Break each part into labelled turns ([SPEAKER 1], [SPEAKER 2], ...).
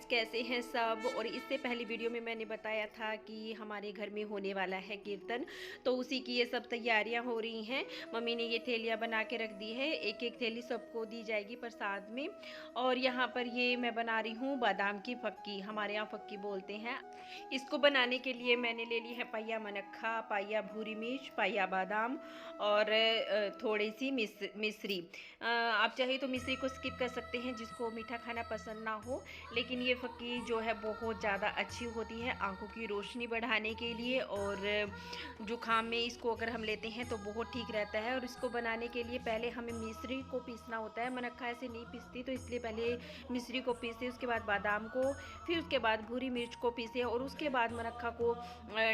[SPEAKER 1] कैसे हैं सब। और इससे पहली वीडियो में मैंने बताया था कि हमारे घर में होने वाला है कीर्तन, तो उसी की ये सब तैयारियां हो रही हैं। मम्मी ने ये थैलियां बना के रख दी है, एक एक थैली सबको दी जाएगी प्रसाद में। और यहाँ पर ये मैं बना रही हूँ बादाम की फक्की, हमारे यहाँ फक्की बोलते हैं। इसको बनाने के लिए मैंने ले ली है पाइया मनक्खा, पाइया भूरी मिर्च, पाइया बादाम और थोड़ी सी मिश्री। आप चाहे तो मिश्री को स्किप कर सकते हैं जिसको मीठा खाना पसंद ना हो, लेकिन ये फक्की जो है बहुत ज़्यादा अच्छी होती है आंखों की रोशनी बढ़ाने के लिए। और जुखाम में इसको अगर हम लेते हैं तो बहुत ठीक रहता है। और इसको बनाने के लिए पहले हमें मिश्री को पीसना होता है, मनक्खा ऐसे नहीं पीसती तो इसलिए पहले मिश्री को पीसे, उसके बाद बादाम को, फिर उसके बाद भूरी मिर्च को पीसे और उसके बाद मनक्खा को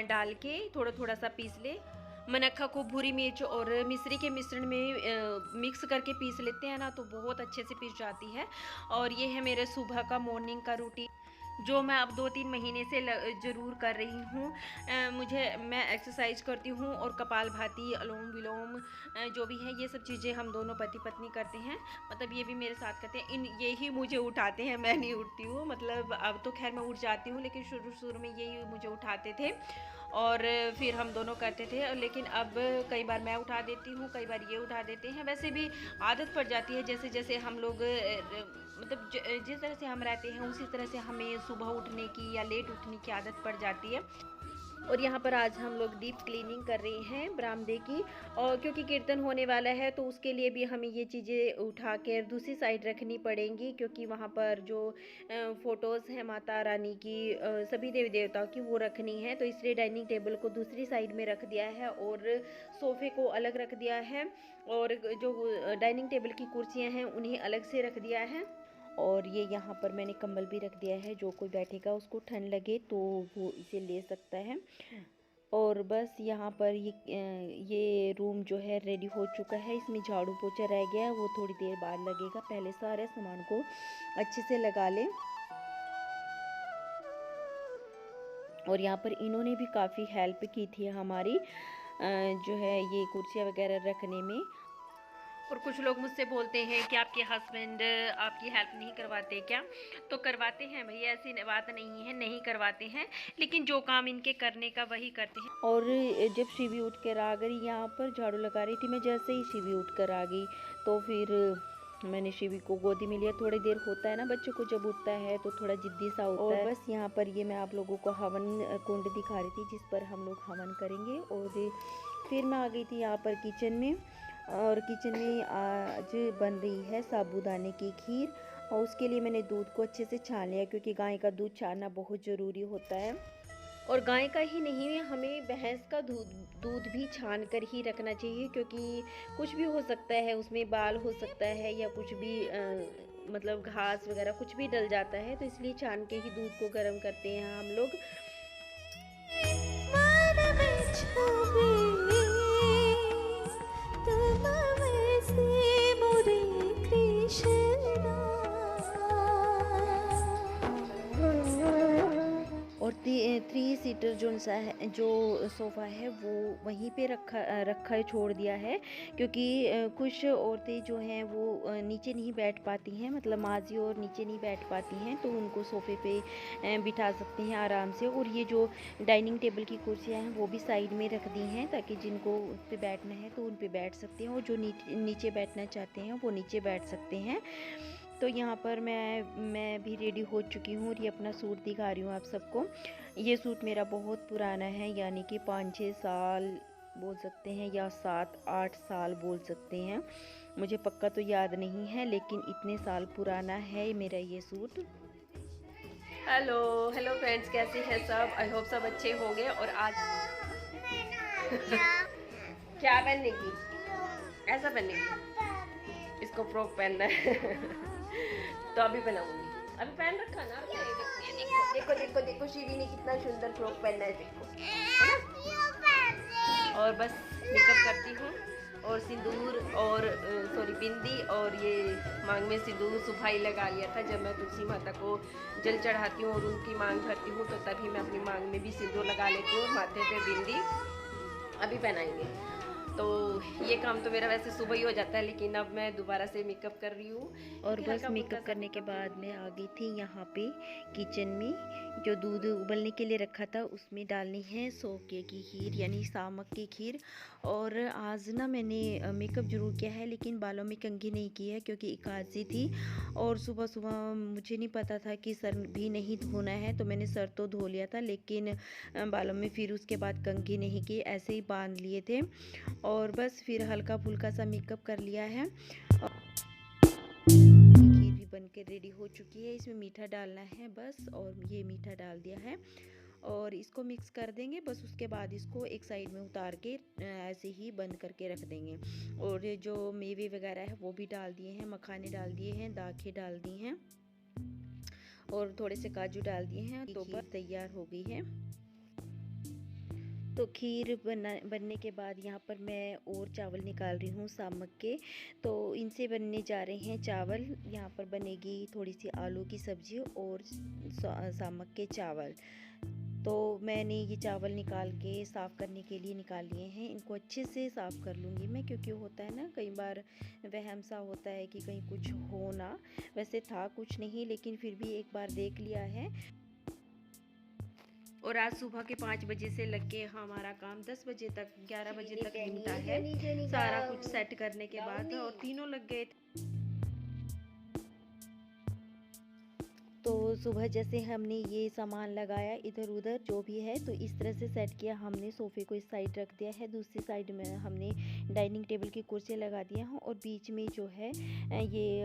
[SPEAKER 1] डाल के थोड़ा थोड़ा सा पीस ले। मनक्खा को भूरी मिर्च और मिश्री के मिश्रण में मिक्स करके पीस लेते हैं ना, तो बहुत अच्छे से पीस जाती है। और ये है मेरे सुबह का मॉर्निंग का रूटीन जो मैं अब 2-3 महीने से ज़रूर कर रही हूँ। मैं एक्सरसाइज करती हूँ और कपालभाति, अनुलोम विलोम जो भी है ये सब चीज़ें हम दोनों पति पत्नी करते हैं। मतलब ये भी मेरे साथ करते हैं, ये ही मुझे उठाते हैं, मैं नहीं उठती हूँ। मतलब अब तो खैर मैं उठ जाती हूँ, लेकिन शुरू में यही मुझे उठाते थे और फिर हम दोनों करते थे। लेकिन अब कई बार मैं उठा देती हूँ, कई बार ये उठा देते हैं। वैसे भी आदत पड़ जाती है, जैसे जैसे हम लोग मतलब जिस तरह से हम रहते हैं उसी तरह से हमें सुबह उठने की या लेट उठने की आदत पड़ जाती है। और यहाँ पर आज हम लोग डीप क्लीनिंग कर रहे हैं बरामदे की, और क्योंकि कीर्तन होने वाला है तो उसके लिए भी हमें ये चीज़ें उठा के दूसरी साइड रखनी पड़ेंगी, क्योंकि वहाँ पर जो फ़ोटोज़ हैं माता रानी की, सभी देवी देवताओं की, वो रखनी है। तो इसलिए डाइनिंग टेबल को दूसरी साइड में रख दिया है और सोफ़े को अलग रख दिया है, और जो डाइनिंग टेबल की कुर्सियाँ हैं उन्हें अलग से रख दिया है। और ये यहाँ पर मैंने कंबल भी रख दिया है, जो कोई बैठेगा उसको ठंड लगे तो वो इसे ले सकता है। और बस यहाँ पर ये रूम जो है रेडी हो चुका है, इसमें झाड़ू पोछा रह गया है, वो थोड़ी देर बाद लगेगा। पहले सारे सामान को अच्छे से लगा लें। और यहाँ पर इन्होंने भी काफ़ी हेल्प की थी हमारी, जो है ये कुर्सियाँ वगैरह रखने में। और कुछ लोग मुझसे बोलते हैं कि आपके हस्बैंड आपकी हेल्प नहीं करवाते क्या? तो करवाते हैं भैया, ऐसी बात नहीं है, नहीं करवाते हैं, लेकिन जो काम इनके करने का वही करते हैं। और जब शिवी उठ कर आ गई, यहाँ पर झाड़ू लगा रही थी मैं, जैसे ही शिवी उठ कर आ गई तो फिर मैंने शिवी को गोदी में लिया। थोड़ी देर होता है ना बच्चों को, जब उठता है तो थोड़ा जिद्दी सा होता है। और बस यहाँ पर ये मैं आप लोगों को हवन कुंड दिखा रही थी जिस पर हम लोग हवन करेंगे। और फिर मैं आ गई थी यहाँ पर किचन में, और किचन में आज बन रही है साबूदाने की खीर। और उसके लिए मैंने दूध को अच्छे से छान लिया, क्योंकि गाय का दूध छानना बहुत ज़रूरी होता है। और गाय का ही नहीं, हमें भैंस का दूध भी छान कर ही रखना चाहिए, क्योंकि कुछ भी हो सकता है, उसमें बाल हो सकता है या कुछ भी मतलब घास वगैरह कुछ भी डल जाता है, तो इसलिए छान के ही दूध को गर्म करते हैं हम लोग। और 3 सीटर जो सोफ़ा है वो वहीं पे रखा छोड़ दिया है, क्योंकि कुछ औरतें जो हैं वो नीचे नहीं बैठ पाती हैं, मतलब माजी और नीचे नहीं बैठ पाती हैं, तो उनको सोफ़े पे बिठा सकते हैं आराम से। और ये जो डाइनिंग टेबल की कुर्सियां हैं वो भी साइड में रख दी हैं, ताकि जिनको उस पर बैठना है तो उन पे बैठ सकते हैं, और जो नीचे बैठना चाहते हैं वो नीचे बैठ सकते हैं। तो यहाँ पर मैं भी रेडी हो चुकी हूँ, और ये अपना सूट दिखा रही हूँ आप सबको। ये सूट मेरा बहुत पुराना है, यानी कि 5-6 साल बोल सकते हैं, या 7-8 साल बोल सकते हैं, मुझे पक्का तो याद नहीं है, लेकिन इतने साल पुराना है मेरा ये सूट। हेलो फ्रेंड्स, कैसे हैं सब? आई होप सब अच्छे होंगे। और आज क्या पहनने की? ऐसा पहनने की? इसको फ्रॉक पहनना है तो अभी बनाऊंगी, अभी पहन रखा ना। देखो देखो देखो, शिवी ने कितना सुंदर फ्रॉक पहना है, देखो, है ना? और बस मेकअप करती हूँ, और सिंदूर और सॉरी बिंदी, और ये मांग में सिंदूर सुबह ही लगा लिया था। जब मैं तुलसी माता को जल चढ़ाती हूँ और उनकी मांग भरती हूँ, तो तभी मैं अपनी मांग में भी सिंदूर लगा लेती हूँ, माथे पे बिंदी। अभी पहनाएंगे। तो ये काम तो मेरा वैसे सुबह ही हो जाता है, लेकिन अब मैं दोबारा से मेकअप कर रही हूँ।
[SPEAKER 2] और बस मेकअप करने के बाद मैं आ गई थी यहाँ पे किचन में। जो दूध उबलने के लिए रखा था उसमें डालनी है सोके की खीर यानी सामक की खीर। और आज ना मैंने मेकअप ज़रूर किया है लेकिन बालों में कंघी नहीं की है क्योंकि एकादशी थी। और सुबह सुबह मुझे नहीं पता था कि सर भी नहीं धोना है, तो मैंने सर तो धो लिया था लेकिन बालों में फिर उसके बाद कंघी नहीं की, ऐसे ही बांध लिए थे। और बस फिर हल्का फुल्का सा मेकअप कर लिया है। खीर भी बन के रेडी हो चुकी है। इसमें मीठा डालना है बस, और ये मीठा डाल दिया है और इसको मिक्स कर देंगे बस। उसके बाद इसको एक साइड में उतार के ऐसे ही बंद करके रख देंगे। और ये जो मेवे वगैरह है वो भी डाल दिए हैं, मखाने डाल दिए हैं, दाखें डाल दी हैं और थोड़े से काजू डाल दिए हैं। तो बस तैयार हो गई है। तो खीर बनने के बाद यहाँ पर मैं और चावल निकाल रही हूँ सामक के। तो इनसे बनने जा रहे हैं चावल। यहाँ पर बनेगी थोड़ी सी आलू की सब्ज़ी और सामक के चावल। तो मैंने ये चावल निकाल के साफ़ करने के लिए निकाल लिए हैं। इनको अच्छे से साफ़ कर लूँगी मैं, क्योंकि होता है ना कई बार वहम सा होता है कि कहीं कुछ हो ना। वैसे था कुछ नहीं, लेकिन फिर भी एक बार देख लिया है।
[SPEAKER 1] और आज सुबह के 5 बजे से लग के हमारा काम 10 बजे तक 11 बजे तक निपटा है, सारा कुछ सेट करने के बाद। और तीनों लग गए थे।
[SPEAKER 2] तो सुबह जैसे हमने ये सामान लगाया इधर उधर जो भी है, तो इस तरह से सेट किया हमने। सोफ़े को इस साइड रख दिया है, दूसरी साइड में हमने डाइनिंग टेबल की कुर्सी लगा दिया है और बीच में जो है ये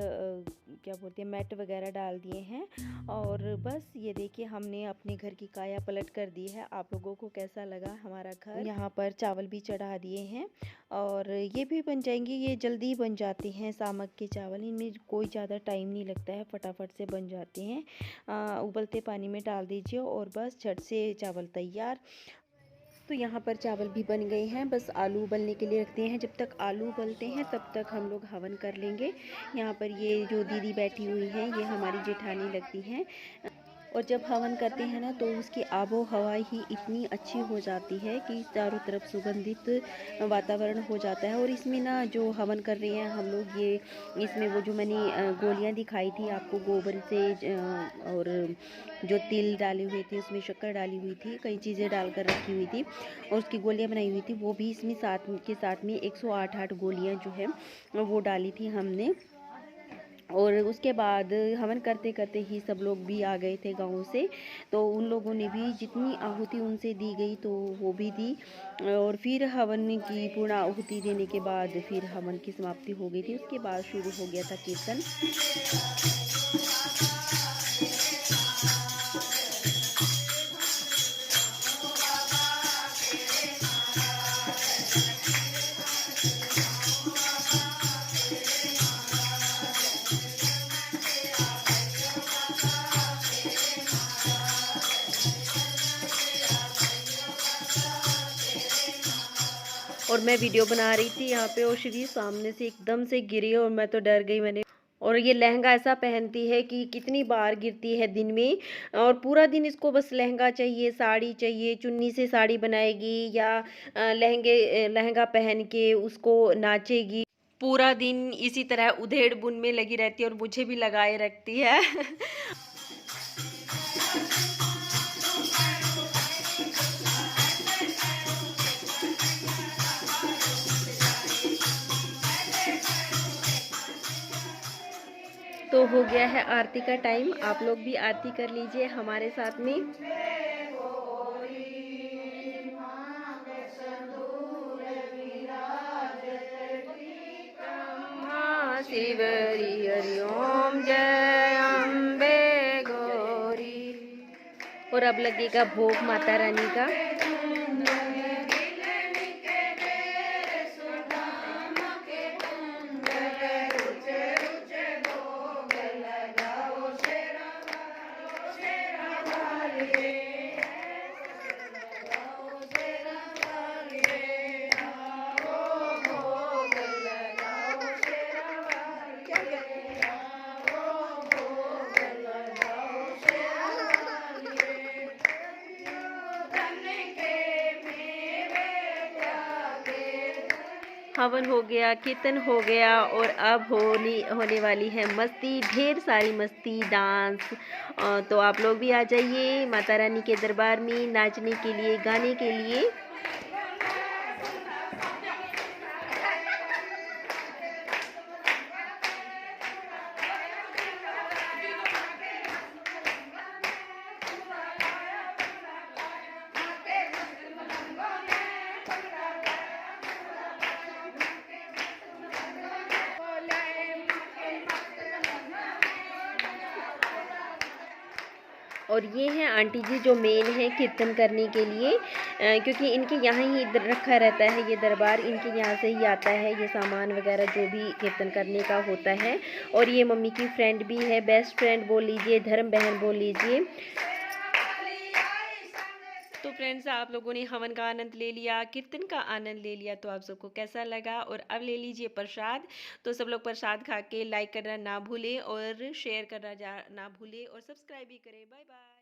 [SPEAKER 2] क्या बोलते हैं मैट वगैरह डाल दिए हैं। और बस ये देखिए हमने अपने घर की काया पलट कर दी है। आप लोगों को कैसा लगा हमारा घर? यहाँ पर चावल भी चढ़ा दिए हैं और ये भी बन जाएंगे। ये जल्दी बन जाते हैं सामक के चावल, इनमें कोई ज़्यादा टाइम नहीं लगता है, फटाफट से बन जाते हैं। उबलते पानी में डाल दीजिए और बस झट से चावल तैयार। तो यहाँ पर चावल भी बन गए हैं, बस आलू उबलने के लिए रखते हैं। जब तक आलू उबलते हैं तब तक हम लोग हवन कर लेंगे। यहाँ पर ये जो दीदी बैठी हुई हैं ये हमारी जेठानी लगती हैं। और जब हवन करते हैं ना तो उसकी आबो हवा ही इतनी अच्छी हो जाती है कि चारों तरफ सुगंधित वातावरण हो जाता है। और इसमें ना जो हवन कर रहे हैं हम लोग, ये इसमें वो जो मैंने गोलियां दिखाई थी आपको गोबर से और जो तिल डाले हुए थे, उसमें शक्कर डाली हुई थी, कई चीज़ें डालकर रखी हुई थी और उसकी गोलियां बनाई हुई थी, वो भी इसमें साथ में 108 गोलियां जो है वो डाली थी हमने। और उसके बाद हवन करते करते ही सब लोग भी आ गए थे गाँव से, तो उन लोगों ने भी जितनी आहुति उनसे दी गई तो वो भी दी। और फिर हवन की पूर्ण आहुति देने के बाद फिर हवन की समाप्ति हो गई थी। उसके बाद शुरू हो गया था कीर्तन।
[SPEAKER 1] और मैं वीडियो बना रही थी यहाँ पे और श्री सामने से एकदम से गिरी और मैं तो डर गई। मैंने और ये लहंगा ऐसा पहनती है कि कितनी बार गिरती है दिन में, और पूरा दिन इसको बस लहंगा चाहिए, साड़ी चाहिए, चुन्नी से साड़ी बनाएगी या लहंगा पहन के उसको नाचेगी। पूरा दिन इसी तरह उधेड़ बुन में लगी रहती है और मुझे भी लगाए रखती है। तो हो गया है आरती का टाइम, आप लोग भी आरती कर लीजिए हमारे साथ में। शिवरी हरि ओम जय अम्बे गौरी। और अब लगेगा भोग माता रानी का। हवन हो गया, कीर्तन हो गया और अब होने वाली है मस्ती, ढेर सारी मस्ती, डांस। तो आप लोग भी आ जाइए माता रानी के दरबार में नाचने के लिए, गाने के लिए। और ये हैं आंटी जी जो मेन है कीर्तन करने के लिए, क्योंकि इनके यहाँ ही रखा रहता है ये दरबार, इनके यहाँ से ही आता है ये सामान वगैरह जो भी कीर्तन करने का होता है। और ये मम्मी की फ्रेंड भी है, बेस्ट फ्रेंड बोल लीजिए, धर्म बहन बोल लीजिए। तो फ्रेंड्स, आप लोगों ने हवन का आनंद ले लिया, कीर्तन का आनंद ले लिया, तो आप सबको कैसा लगा? और अब ले लीजिए प्रसाद। तो सब लोग प्रसाद खा के लाइक करना ना भूलें और शेयर करना ना भूलें और सब्सक्राइब भी करें। Bye bye.